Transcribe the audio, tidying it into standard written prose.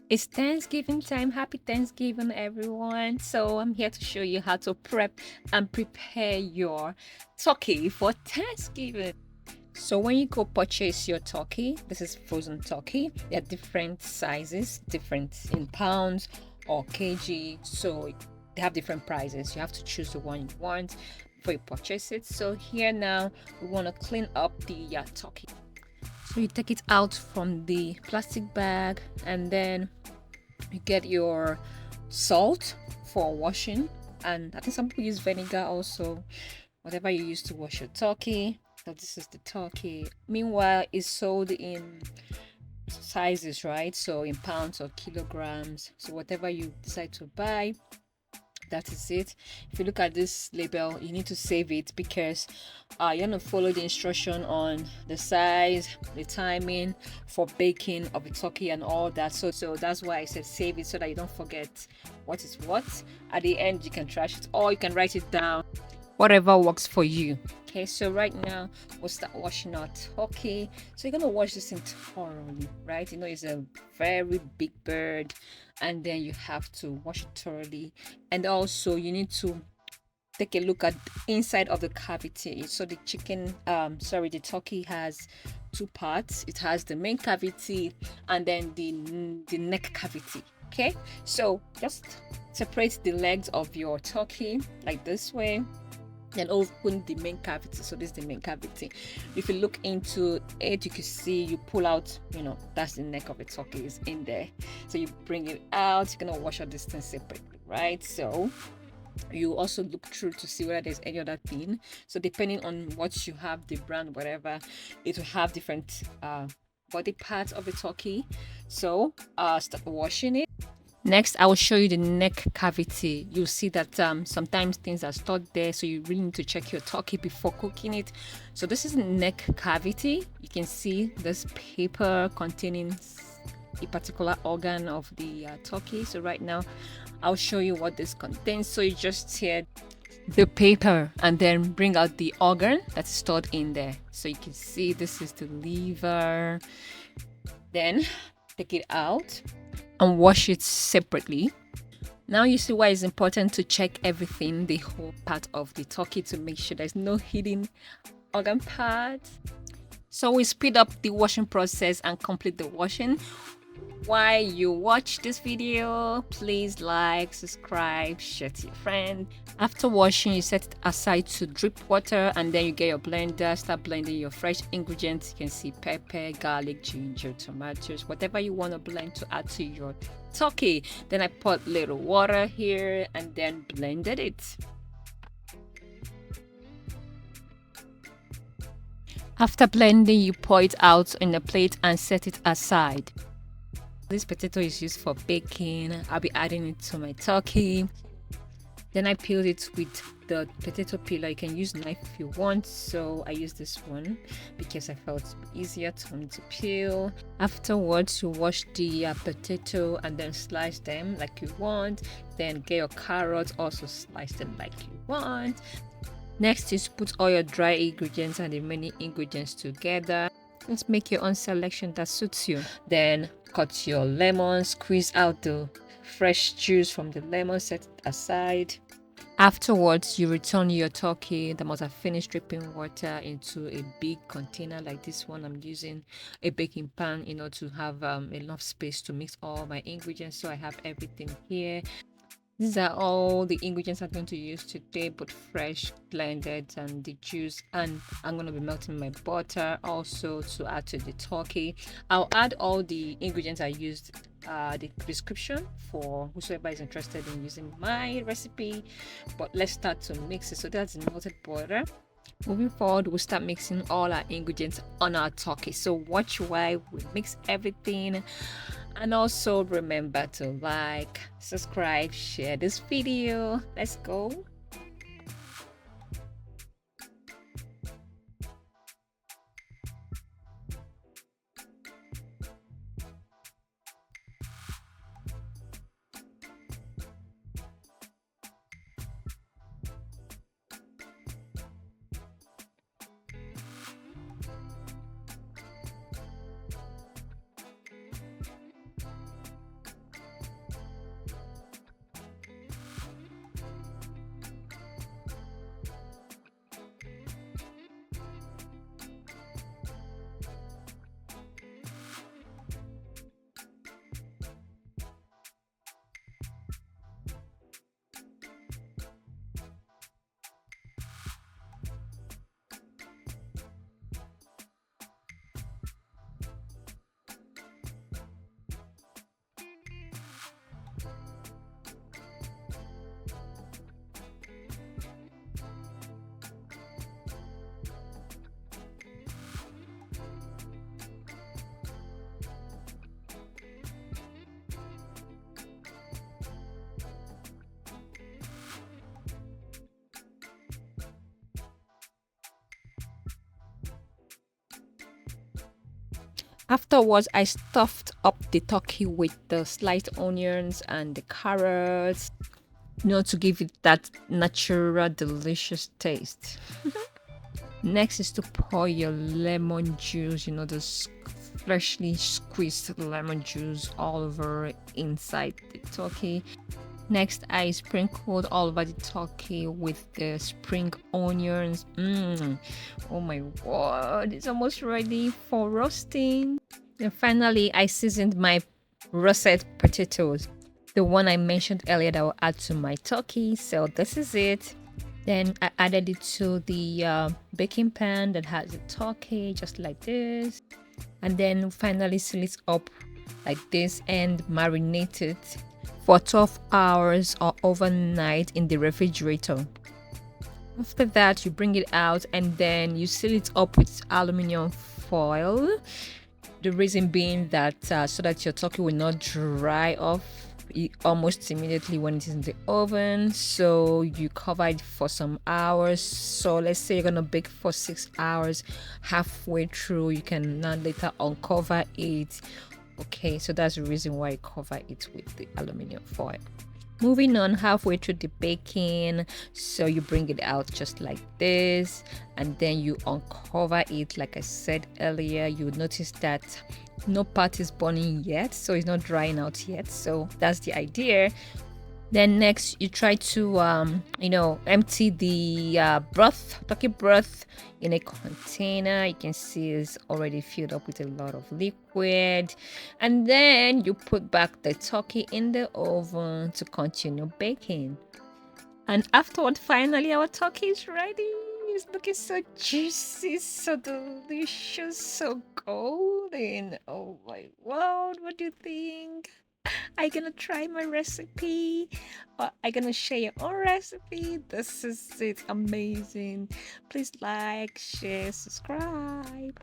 It's Thanksgiving time. Happy Thanksgiving, everyone. So, I'm here to show you how to prep and prepare your turkey for Thanksgiving. So, when you go purchase your turkey, this is frozen turkey. There are different sizes, different in pounds or kg. So, they have different prices. You have to choose the one you want before you purchase it. So, here now, we want to clean up the turkey. So, you take it out from the plastic bag and then you get your salt for washing, and I think some people use vinegar also, whatever you use to wash your turkey. So this is the turkey. Meanwhile, it's sold in sizes, right? So in pounds or kilograms. So whatever you decide to buy, that is it. If you look at this label, you need to save it because you're gonna follow the instruction on the size, the timing for baking of the turkey and all that. So that's why I said save it so that you don't forget what is what. At the end, you can trash it or you can write it down, whatever works for you. Okay, so right now we'll start washing our turkey. So you're gonna wash this in thoroughly, right? You know, it's a very big bird, and then you have to wash it thoroughly. And also you need to take a look at the inside of the cavity. So the the turkey has two parts. It has the main cavity and then the neck cavity. Okay, so just separate the legs of your turkey like this way and open the main cavity. So this is the main cavity. If you look into it, you can see you pull out, that's the neck of the turkey is in there. So you bring it out. You're gonna wash all this thing separately, right? So you also look through to see whether there's any other thing. So depending on what you have, the brand, whatever, it will have different body parts of the turkey. So start washing it. Next, I will show you the neck cavity. You'll see that sometimes things are stored there, so you really need to check your turkey before cooking it. So this is the neck cavity. You can see this paper containing a particular organ of the turkey. So right now, I'll show you what this contains. So you just tear the paper and then bring out the organ that's stored in there. So you can see this is the liver. Then take it out and wash it separately. Now you see why it's important to check everything, the whole part of the turkey, to make sure there's no hidden organ parts. So we speed up the washing process and complete the washing. While you watch this video, please like, subscribe, share to your friend. After washing, you set it aside to drip water, and then you get your blender, start blending your fresh ingredients. You can see pepper, garlic, ginger, tomatoes, whatever you want to blend to add to your turkey. Then I put little water here and then blended it. After blending, you pour it out in a plate and set it aside. This potato is used for baking. I'll be adding it to my turkey. Then I peeled it with the potato peeler. You can use knife if you want. So I use this one because I felt it would be easier for me to peel. Afterwards, you wash the potato and then slice them like you want. Then get your carrots, also slice them like you want. Next is put all your dry ingredients and the remaining ingredients together. Just make your own selection that suits you. Then cut your lemon, squeeze out the fresh juice from the lemon, set it aside. Afterwards, you return your turkey that must have finished dripping water into a big container like this one. I'm using a baking pan, to have enough space to mix all my ingredients. So I have everything here. These are all the ingredients I'm going to use today, both fresh, blended, and the juice. And I'm going to be melting my butter also to add to the turkey. I'll add all the ingredients I used, the description for whosoever is interested in using my recipe. But let's start to mix it. So that's the melted butter. Moving forward, we'll start mixing all our ingredients on our turkey. So watch while we mix everything. And also remember to like, subscribe, share this video. Let's go. Afterwards, I stuffed up the turkey with the sliced onions and the carrots, to give it that natural, delicious taste. Next is to pour your lemon juice, the freshly squeezed lemon juice all over inside the turkey. Next, I sprinkled all over the turkey with the spring onions. Oh my god, it's almost ready for roasting. And finally, I seasoned my russet potatoes, the one I mentioned earlier that I will add to my turkey. So this is it. Then I added it to the baking pan that has the turkey, just like this. And then finally seal it up like this and marinate it for 12 hours or overnight in the refrigerator. After that, you bring it out and then you seal it up with aluminum foil. The reason being that so that your turkey will not dry off almost immediately when it is in the oven. So you cover it for some hours. So let's say you're gonna bake for 6 hours. Halfway through, you can now later uncover it. Okay, so that's the reason why I cover it with the aluminum foil. Moving on, halfway through the baking, so you bring it out just like this and then you uncover it. Like I said earlier, you notice that no part is burning yet, so it's not drying out yet. So that's the idea. Then next you try to empty the turkey broth in a container. You can see it's already filled up with a lot of liquid, and then you put back the turkey in the oven to continue baking. And afterward, finally our turkey is ready. It's looking so juicy, so delicious, so golden. Oh my word, what do you think? Are you gonna try my recipe? Or are you gonna share your own recipe? This is it, amazing. Please like, share, subscribe.